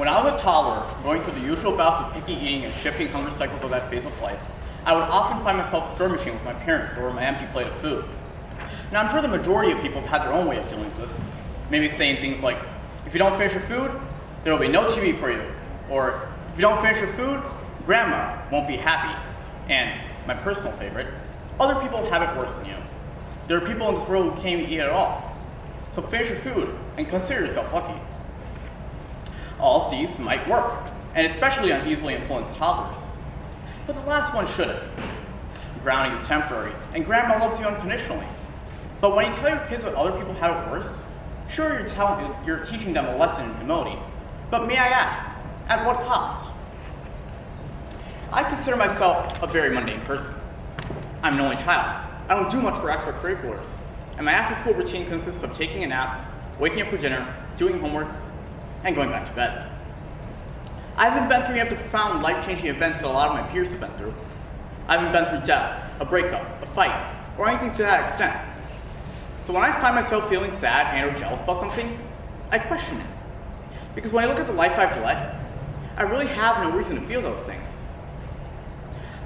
When I was a toddler, going through the usual bouts of picky eating and shifting hunger cycles of that phase of life, I would often find myself skirmishing with my parents over my empty plate of food. Now, I'm sure the majority of people have had their own way of dealing with this. Maybe saying things like, if you don't finish your food, there will be no TV for you. Or, if you don't finish your food, grandma won't be happy. And, my personal favorite, other people have it worse than you. There are people in this world who can't even eat at all. So finish your food and consider yourself lucky. All of these might work, and especially on easily influenced toddlers. But the last one shouldn't. Grounding is temporary, and grandma loves you unconditionally. But when you tell your kids that other people have it worse, sure, you're teaching them a lesson in humility. But may I ask, at what cost? I consider myself a very mundane person. I'm an only child. I don't do much for extracurriculars. And my after-school routine consists of taking a nap, waking up for dinner, doing homework, and going back to bed. I haven't been through any of the profound, life-changing events that a lot of my peers have been through. I haven't been through death, a breakup, a fight, or anything to that extent. So when I find myself feeling sad and or jealous about something, I question it. Because when I look at the life I've led, I really have no reason to feel those things.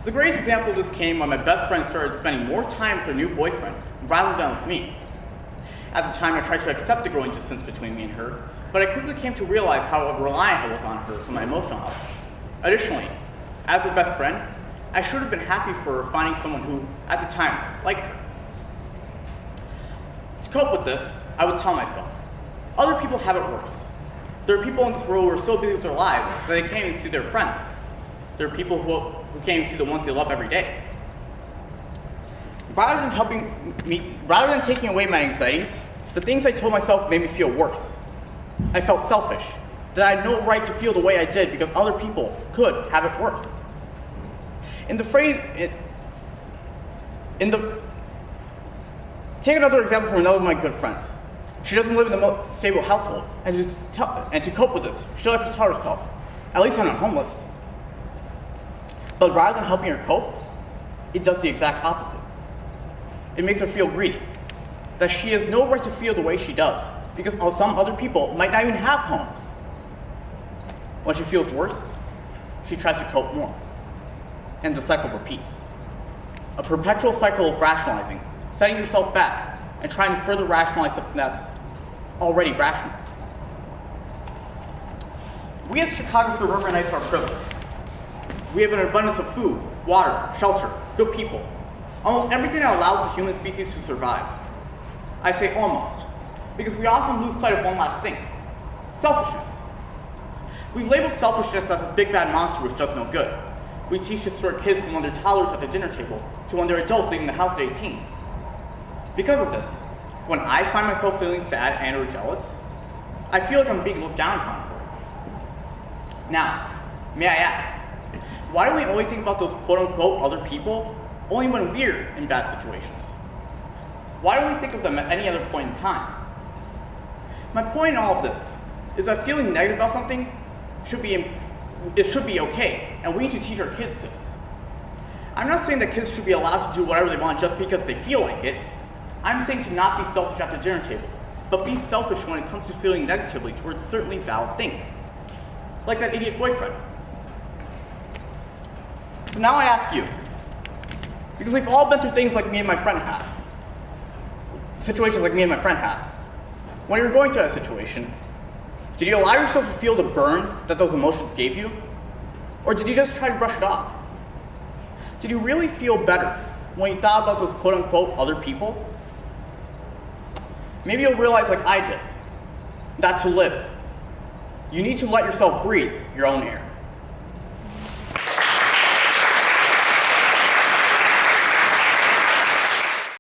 The greatest example of this came when my best friend started spending more time with her new boyfriend rather than with me. At the time, I tried to accept the growing distance between me and her, but I quickly came to realize how reliant I was on her for my emotional health. Additionally, as her best friend, I should have been happy for her finding someone who, at the time, liked her. To cope with this, I would tell myself, other people have it worse. There are people in this world who are so busy with their lives that they can't even see their friends. There are people who can't even see the ones they love every day. Rather than taking away my anxieties, the things I told myself made me feel worse. I felt selfish, that I had no right to feel the way I did because other people could have it worse. Take another example from another of my good friends. She doesn't live in the most stable household, and to cope with this, she likes to tell herself, at least I'm not homeless. But rather than helping her cope, it does the exact opposite. It makes her feel greedy, that she has no right to feel the way she does, because some other people might not even have homes. When she feels worse, she tries to cope more, and the cycle repeats. A perpetual cycle of rationalizing, setting yourself back, and trying to further rationalize something that's already rational. We as Chicago suburbanites are privileged. We have an abundance of food, water, shelter, good people, almost everything that allows the human species to survive. I say almost, because we often lose sight of one last thing, selfishness. We've labeled selfishness as this big bad monster which does no good. We teach this to our kids from when they're toddlers at the dinner table to when they're adults leaving the house at 18. Because of this, when I find myself feeling sad and or jealous, I feel like I'm being looked down upon for it. Now, may I ask, why do we only think about those quote-unquote other people only when we're in bad situations? Why don't we think of them at any other point in time? My point in all of this is that feeling negative about something should be okay, and we need to teach our kids this. I'm not saying that kids should be allowed to do whatever they want just because they feel like it. I'm saying to not be selfish at the dinner table, but be selfish when it comes to feeling negatively towards certainly valid things, like that idiot boyfriend. So now I ask you, because we've all been through things like me and my friend have, situations like me and my friend have. When you're going through that situation, did you allow yourself to feel the burn that those emotions gave you? Or did you just try to brush it off? Did you really feel better when you thought about those quote-unquote other people? Maybe you'll realize, like I did, that to live, you need to let yourself breathe your own air.